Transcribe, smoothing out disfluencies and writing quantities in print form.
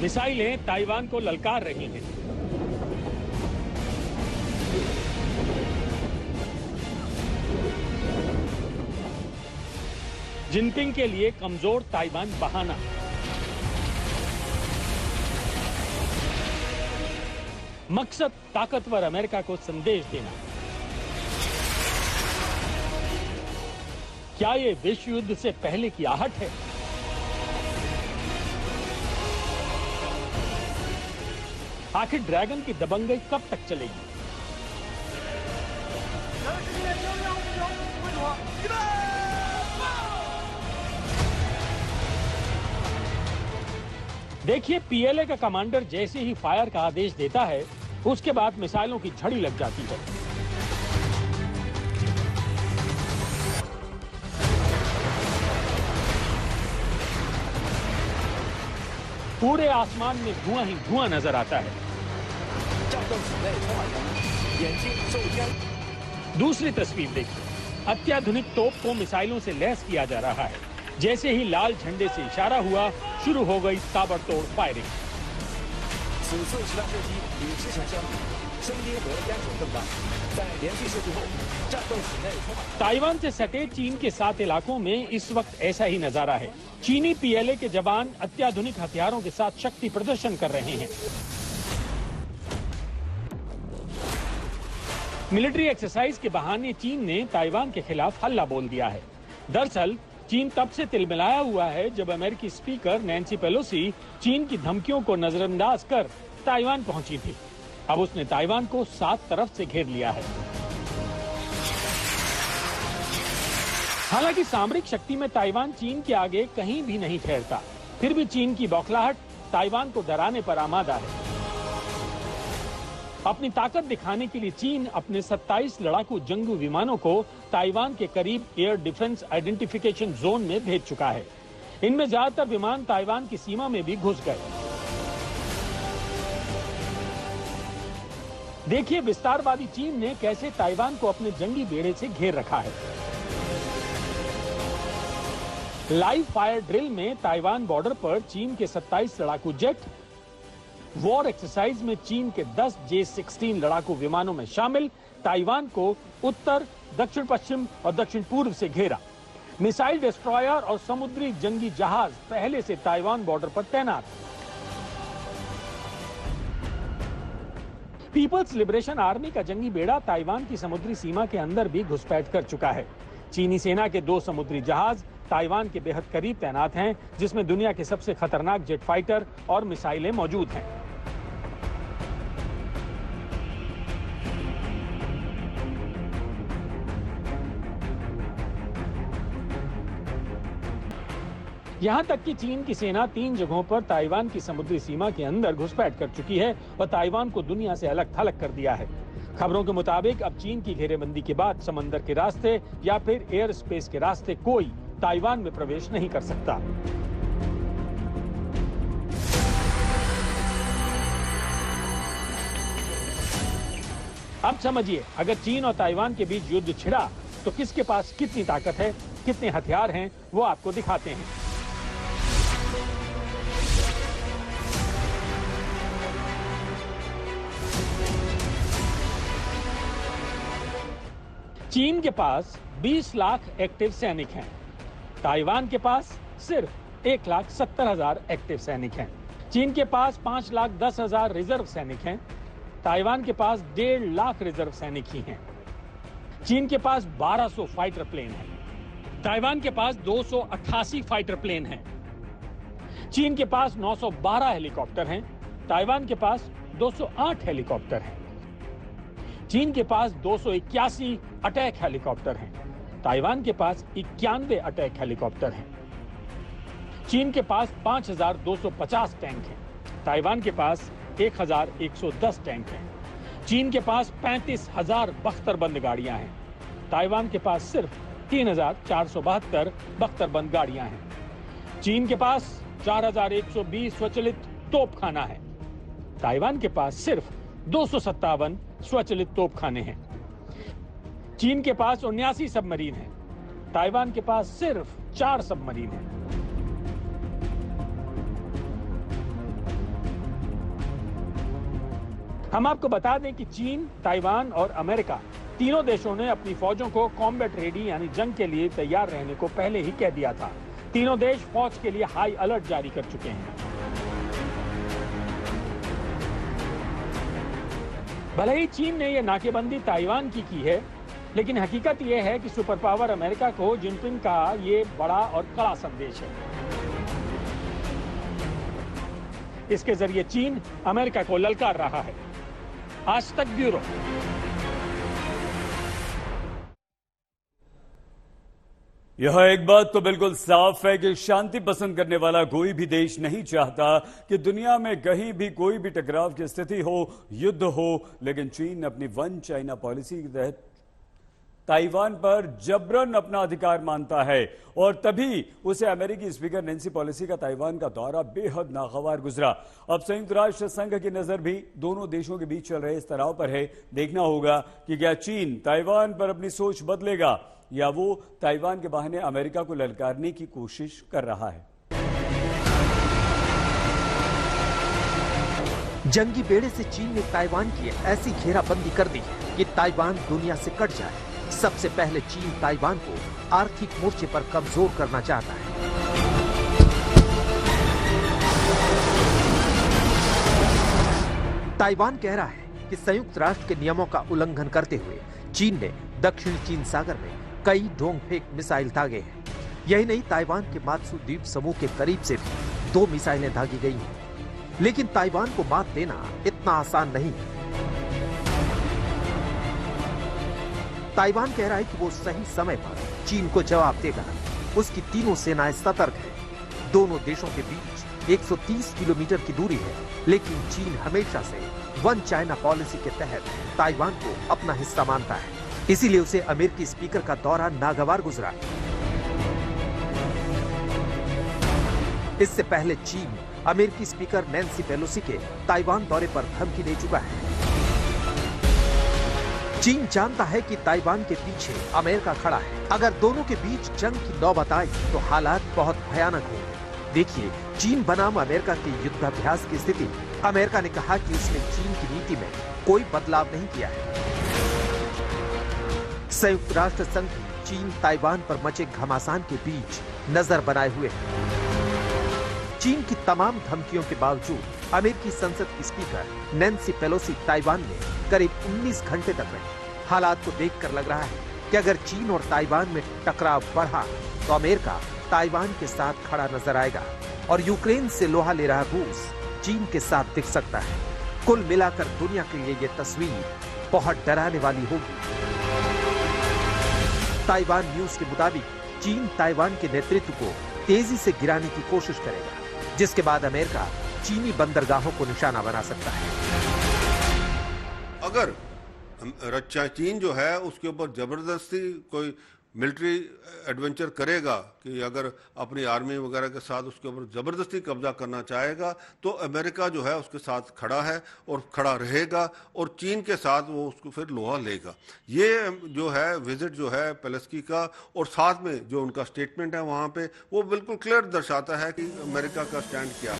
मिसाइलें ताइवान को ललकार रही हैं। जिनपिंग के लिए कमजोर ताइवान बहाना। मकसद ताकतवर अमेरिका को संदेश देना। क्या ये विश्व युद्ध से पहले की आहट है? आखिर ड्रैगन की दबंगई कब तक चलेगी? देखिए, पीएलए का कमांडर जैसे ही फायर का आदेश देता है, उसके बाद मिसाइलों की झड़ी लग जाती है। पूरे आसमान में धुआं ही धुआं नजर आता है। दूसरी तस्वीर देखिए, अत्याधुनिक तोप को मिसाइलों से लैस किया जा रहा है। जैसे ही लाल झंडे से इशारा हुआ, शुरू हो गई ताबड़तोड़ फायरिंग। ताइवान से सटे चीन के 7 इलाकों में इस वक्त ऐसा ही नजारा है। चीनी पीएलए के जवान अत्याधुनिक हथियारों के साथ शक्ति प्रदर्शन कर रहे हैं। मिलिट्री एक्सरसाइज के बहाने चीन ने ताइवान के खिलाफ हल्ला बोल दिया है। दरअसल चीन तब से तिलमिलाया हुआ है जब अमेरिकी स्पीकर नैन्सी पेलोसी चीन की धमकियों को नजरअंदाज कर ताइवान पहुंची थी। अब उसने ताइवान को 7 तरफ से घेर लिया है। हालांकि सामरिक शक्ति में ताइवान चीन के आगे कहीं भी नहीं ठहरता, फिर भी चीन की बौखलाहट ताइवान को डराने पर आमादा है। अपनी ताकत दिखाने के लिए चीन अपने 27 लड़ाकू जंगू विमानों को ताइवान के करीब एयर डिफेंस आइडेंटिफिकेशन जोन में भेज चुका है। इनमें ज्यादातर विमान ताइवान की सीमा में भी घुस गए। देखिए, विस्तारवादी चीन ने कैसे ताइवान को अपने जंगी बेड़े से घेर रखा है। लाइव फायर ड्रिल में ताइवान बॉर्डर पर चीन के 27 लड़ाकू जेट, वॉर एक्सरसाइज में चीन के 10 J-16 लड़ाकू विमानों में शामिल ताइवान को उत्तर, दक्षिण पश्चिम और दक्षिण पूर्व से घेरा। मिसाइल डिस्ट्रॉयर और समुद्री जंगी जहाज पहले से ताइवान बॉर्डर पर तैनात। पीपल्स लिबरेशन आर्मी का जंगी बेड़ा ताइवान की समुद्री सीमा के अंदर भी घुसपैठ कर चुका है। चीनी सेना के 2 समुद्री जहाज ताइवान के बेहद करीब तैनात हैं, जिसमें दुनिया के सबसे खतरनाक जेट फाइटर और मिसाइलें मौजूद हैं। यहां तक कि चीन की सेना 3 जगहों पर ताइवान की समुद्री सीमा के अंदर घुसपैठ कर चुकी है और ताइवान को दुनिया से अलग थलग कर दिया है। खबरों के मुताबिक अब चीन की घेरेबंदी के बाद समंदर के रास्ते या फिर एयर स्पेस के रास्ते कोई ताइवान में प्रवेश नहीं कर सकता। अब समझिए, अगर चीन और ताइवान के बीच युद्ध छिड़ा तो किसके पास कितनी ताकत है, कितने हथियार हैं, वो आपको दिखाते हैं। चीन के पास 20 लाख एक्टिव सैनिक हैं। ताइवान के पास सिर्फ 1,70,000 एक्टिव सैनिक हैं। चीन के पास 5,10,000 रिजर्व सैनिक हैं। ताइवान के पास 1.5 लाख रिजर्व सैनिक ही हैं। चीन के पास 1200 फाइटर प्लेन हैं। ताइवान के पास 288 फाइटर प्लेन हैं। चीन के पास 912 हेलीकॉप्टर हैं। ताइवान के पास 208 हेलीकॉप्टर हैं। चीन के पास 281 अटैक हेलीकॉप्टर हैं। ताइवान के पास 91 अटैक हेलीकॉप्टर हैं। चीन के पास 5,250 टैंक हैं। ताइवान के पास 1,110 टैंक हैं। चीन के पास 35,000 बख्तरबंद गाड़ियां हैं। ताइवान के पास सिर्फ 3,472 बख्तरबंद गाड़ियां हैं। चीन के पास 4,120 स्वचालित तोपखाना है। ताइवान के पास सिर्फ 257 स्वचालित तोपखाने हैं। चीन के पास 79 सबमरीन हैं। ताइवान के पास सिर्फ 4 सबमरीन हैं। हम आपको बता दें कि चीन, ताइवान और अमेरिका तीनों देशों ने अपनी फौजों को कॉम्बैट रेडी यानी जंग के लिए तैयार रहने को पहले ही कह दिया था। तीनों देश फौज के लिए हाई अलर्ट जारी कर चुके हैं। भले ही चीन ने यह नाकेबंदी ताइवान की है, लेकिन हकीकत यह है कि सुपर पावर अमेरिका को जिनपिंग का ये बड़ा और कड़ा संदेश है। इसके जरिए चीन अमेरिका को ललकार रहा है। आज तक ब्यूरो। यह एक बात तो बिल्कुल साफ है कि शांति पसंद करने वाला कोई भी देश नहीं चाहता कि दुनिया में कहीं भी कोई भी टकराव की स्थिति हो, युद्ध हो, लेकिन चीन अपनी वन चाइना पॉलिसी के तहत ताइवान पर जबरन अपना अधिकार मानता है और तभी उसे अमेरिकी स्पीकर नैन्सी पेलोसी का ताइवान का दौरा बेहद नागवार गुजरा। अब संयुक्त राष्ट्र संघ की नजर भी दोनों देशों के बीच चल रहे इस तनाव पर है। देखना होगा कि क्या चीन ताइवान पर अपनी सोच बदलेगा या वो ताइवान के बहाने अमेरिका को ललकारने की कोशिश कर रहा है। जंगी बेड़े से चीन ने ताइवान की ऐसी घेराबंदी कर दी कि ताइवान दुनिया से कट जाए। सबसे पहले चीन ताइवान को आर्थिक मोर्चे पर कमजोर करना चाहता है। ताइवान कह रहा है कि संयुक्त राष्ट्र के नियमों का उल्लंघन करते हुए चीन ने दक्षिण चीन सागर में कई डोंगफेक मिसाइल दागे हैं। यही नहीं, ताइवान के मात्सु द्वीप समूह के करीब से भी 2 मिसाइलें दागी गई हैं। लेकिन ताइवान को मात देना इतना आसान नहीं है। ताइवान कह रहा है कि वो सही समय पर चीन को जवाब देगा। उसकी तीनों सेनाएं सतर्क हैं। दोनों देशों के बीच 130 किलोमीटर की दूरी है, लेकिन चीन हमेशा से वन चाइना पॉलिसी के तहत ताइवान को अपना हिस्सा मानता है। इसीलिए उसे अमेरिकी स्पीकर का दौरा नागवार गुजरा। इससे पहले चीन अमेरिकी स्पीकर नैन्सी पेलोसी के ताइवान दौरे पर धमकी दे चुका है। चीन जानता है कि ताइवान के पीछे अमेरिका खड़ा है। अगर दोनों के बीच जंग की नौबत आई तो हालात बहुत भयानक होंगे। देखिए, चीन बनाम अमेरिका के युद्धाभ्यास की स्थिति। अमेरिका ने कहा कि उसने चीन की नीति में कोई बदलाव नहीं किया है। संयुक्त राष्ट्र संघ चीन ताइवान पर मचे घमासान के बीच नजर बनाए हुए है। चीन की तमाम धमकियों के बावजूद अमेरिकी संसद की स्पीकर नैन्सी पेलोसी ताइवान में करीब 19 घंटे तक रहे। हालात को देखकर लग रहा है कि अगर चीन और ताइवान में टकराव बढ़ा तो अमेरिका ताइवान के साथ खड़ा नजर आएगा और यूक्रेन से लोहा ले रहा रूस चीन के साथ दिख सकता है। कुल मिलाकर दुनिया के लिए यह तस्वीर बहुत डराने वाली होगी। ताइवान न्यूज के मुताबिक चीन ताइवान के नेतृत्व को तेजी से गिराने की कोशिश करेगा, जिसके बाद अमेरिका चीनी बंदरगाहों को निशाना बना सकता है। अगर चीन जो है उसके ऊपर जबरदस्ती कोई मिलिट्री एडवेंचर करेगा कि अगर अपनी आर्मी वगैरह के साथ उसके ऊपर जबरदस्ती कब्जा करना चाहेगा तो अमेरिका जो है उसके साथ खड़ा है और खड़ा रहेगा और चीन के साथ वो उसको फिर लोहा लेगा। ये जो है विजिट जो है पेलोसी का और साथ में जो उनका स्टेटमेंट है वहाँ पे वो बिल्कुल क्लियर दर्शाता है कि अमेरिका का स्टैंड क्या है।